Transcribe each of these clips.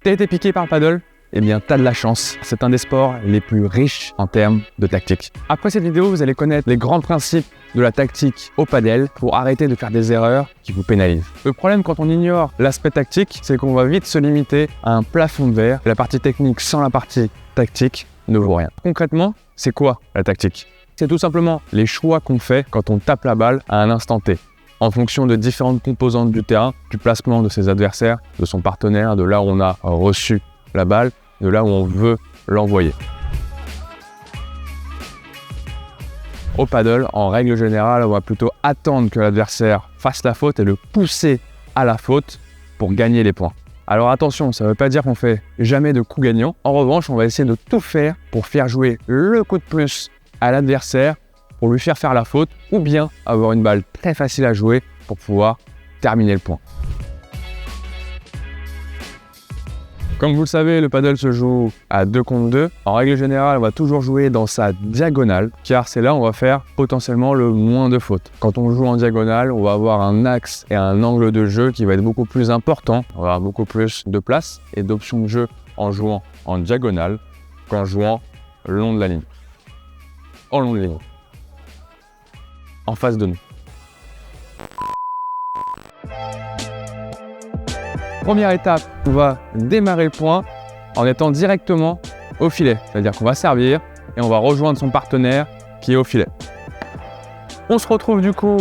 T'as été piqué par le paddle? Eh bien, t'as de la chance. C'est un des sports les plus riches en termes de tactique. Après cette vidéo, vous allez connaître les grands principes de la tactique au paddle pour arrêter de faire des erreurs qui vous pénalisent. Le problème quand on ignore l'aspect tactique, c'est qu'on va vite se limiter à un plafond de verre. La partie technique sans la partie tactique ne vaut rien. Concrètement, c'est quoi la tactique? C'est tout simplement les choix qu'on fait quand on tape la balle à un instant T, en fonction de différentes composantes du terrain, du placement de ses adversaires, de son partenaire, de là où on a reçu la balle, de là où on veut l'envoyer. Au paddle, en règle générale, on va plutôt attendre que l'adversaire fasse la faute et le pousser à la faute pour gagner les points. Alors attention, ça ne veut pas dire qu'on fait jamais de coups gagnants. En revanche, on va essayer de tout faire pour faire jouer le coup de plus à l'adversaire, pour lui faire la faute, ou bien avoir une balle très facile à jouer pour pouvoir terminer le point. Comme vous le savez, le paddle se joue à 2 contre 2. En règle générale, on va toujours jouer dans sa diagonale, car c'est là où on va faire potentiellement le moins de fautes. Quand on joue en diagonale, on va avoir un axe et un angle de jeu qui va être beaucoup plus important. On va avoir beaucoup plus de place et d'options de jeu en jouant en diagonale qu'en jouant le long de la ligne. En long de ligne. En face de nous. Première étape, on va démarrer le point en étant directement au filet. C'est-à-dire qu'on va servir et on va rejoindre son partenaire qui est au filet. On se retrouve du coup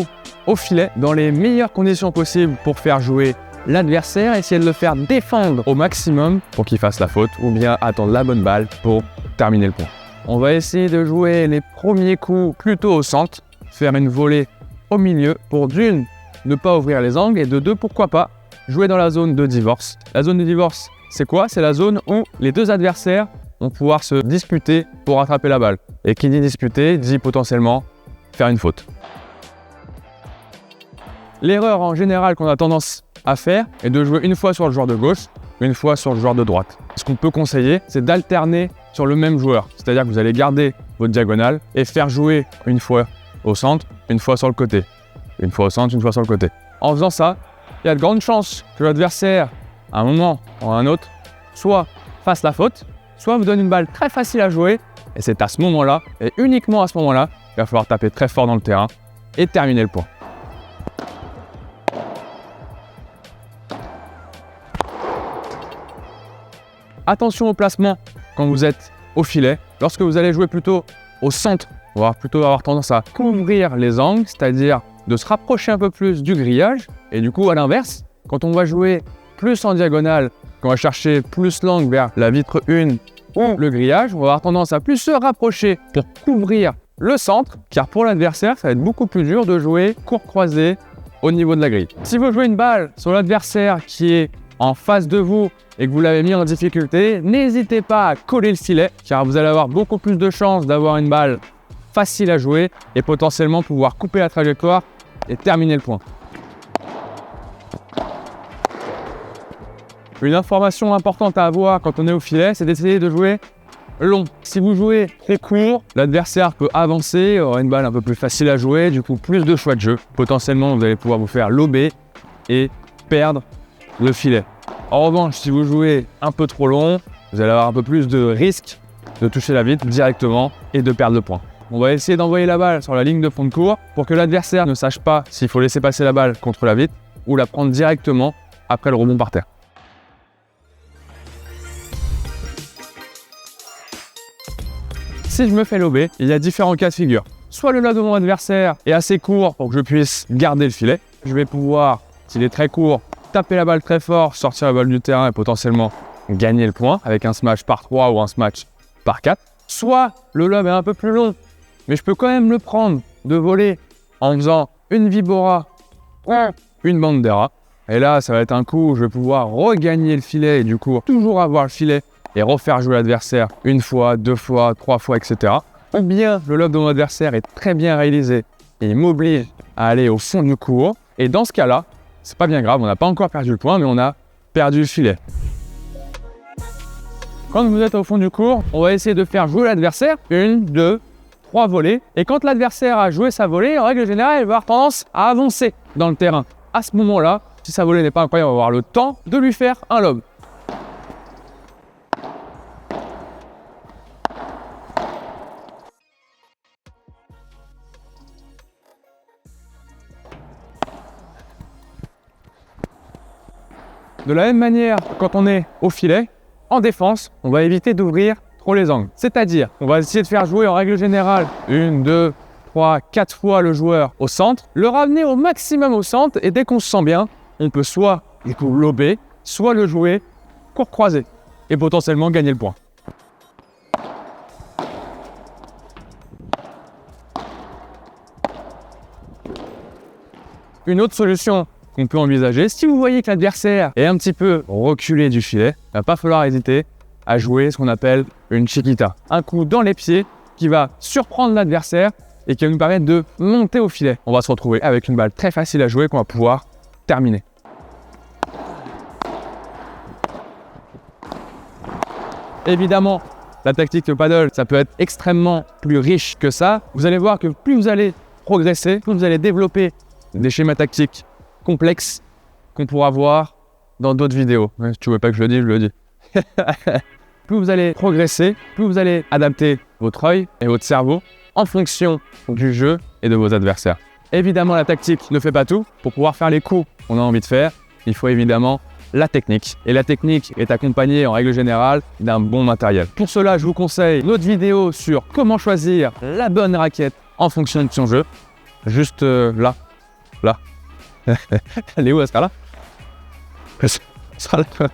au filet dans les meilleures conditions possibles pour faire jouer l'adversaire, essayer de le faire défendre au maximum pour qu'il fasse la faute ou bien attendre la bonne balle pour terminer le point. On va essayer de jouer les premiers coups plutôt au centre, faire une volée au milieu pour d'une, ne pas ouvrir les angles et de deux, pourquoi pas, jouer dans la zone de divorce. La zone de divorce, c'est quoi? C'est la zone où les deux adversaires vont pouvoir se disputer pour rattraper la balle. Et qui dit disputer, dit potentiellement faire une faute. L'erreur en général qu'on a tendance à faire est de jouer une fois sur le joueur de gauche, une fois sur le joueur de droite. Ce qu'on peut conseiller, c'est d'alterner sur le même joueur. C'est-à-dire que vous allez garder votre diagonale et faire jouer une fois au centre, une fois sur le côté. Une fois au centre, une fois sur le côté. En faisant ça, il y a de grandes chances que l'adversaire, à un moment ou à un autre, soit fasse la faute, soit vous donne une balle très facile à jouer. Et c'est à ce moment-là, et uniquement à ce moment-là, il va falloir taper très fort dans le terrain et terminer le point. Attention au placement quand vous êtes au filet. Lorsque vous allez jouer plutôt au centre, on va plutôt avoir tendance à couvrir les angles, c'est-à-dire de se rapprocher un peu plus du grillage. Et du coup, à l'inverse, quand on va jouer plus en diagonale, qu'on va chercher plus l'angle vers la vitre 1 ou le grillage, on va avoir tendance à plus se rapprocher pour couvrir le centre, car pour l'adversaire, ça va être beaucoup plus dur de jouer court croisé au niveau de la grille. Si vous jouez une balle sur l'adversaire qui est en face de vous et que vous l'avez mis en difficulté, n'hésitez pas à coller le filet, car vous allez avoir beaucoup plus de chances d'avoir une balle facile à jouer et potentiellement pouvoir couper la trajectoire et terminer le point. Une information importante à avoir quand on est au filet, c'est d'essayer de jouer long. Si vous jouez très court, l'adversaire peut avancer, aura une balle un peu plus facile à jouer, du coup plus de choix de jeu. Potentiellement, vous allez pouvoir vous faire lober et perdre le filet. En revanche, si vous jouez un peu trop long, vous allez avoir un peu plus de risque de toucher la vitre directement et de perdre le point. On va essayer d'envoyer la balle sur la ligne de fond de court pour que l'adversaire ne sache pas s'il faut laisser passer la balle contre la vitre ou la prendre directement après le rebond par terre. Si je me fais lober, il y a différents cas de figure. Soit le lob de mon adversaire est assez court pour que je puisse garder le filet. Je vais pouvoir, s'il est très court, taper la balle très fort, sortir la balle du terrain et potentiellement gagner le point avec un smash par 3 ou un smash par 4. Soit le lob est un peu plus long, mais je peux quand même le prendre de voler en faisant une vibora ou une bandera. Et là, ça va être un coup où je vais pouvoir regagner le filet et du coup toujours avoir le filet et refaire jouer l'adversaire une fois, 2 fois, 3 fois, etc. Ou bien le lob de mon adversaire est très bien réalisé et il m'oblige à aller au fond du court. Et dans ce cas-là, c'est pas bien grave, on n'a pas encore perdu le point, mais on a perdu le filet. Quand vous êtes au fond du court, on va essayer de faire jouer l'adversaire 1, 2, 3 volées. Et quand l'adversaire a joué sa volée, en règle générale, il va avoir tendance à avancer dans le terrain. À ce moment-là, si sa volée n'est pas incroyable, on va avoir le temps de lui faire un lob. De la même manière, quand on est au filet, en défense, on va éviter d'ouvrir trop les angles. C'est-à-dire, on va essayer de faire jouer en règle générale 1, 2, 3, 4 fois le joueur au centre, le ramener au maximum au centre et dès qu'on se sent bien, on peut soit du coup lober, soit le jouer court croisé et potentiellement gagner le point. Une autre solution qu'on peut envisager, si vous voyez que l'adversaire est un petit peu reculé du filet, il va pas falloir hésiter à jouer ce qu'on appelle une chiquita. Un coup dans les pieds qui va surprendre l'adversaire et qui va nous permettre de monter au filet. On va se retrouver avec une balle très facile à jouer qu'on va pouvoir terminer. Évidemment, la tactique de paddle, ça peut être extrêmement plus riche que ça. Vous allez voir que plus vous allez progresser, plus vous allez développer des schémas tactiques complexes qu'on pourra voir dans d'autres vidéos. Si tu veux pas que je le dise, je le dis. Plus vous allez progresser, plus vous allez adapter votre œil et votre cerveau en fonction du jeu et de vos adversaires. Évidemment, la tactique ne fait pas tout. Pour pouvoir faire les coups qu'on a envie de faire, il faut évidemment la technique. Et la technique est accompagnée en règle générale d'un bon matériel. Pour cela, je vous conseille notre vidéo sur comment choisir la bonne raquette en fonction de son jeu. Juste là. Elle est où, elle sera là? Elle sera là.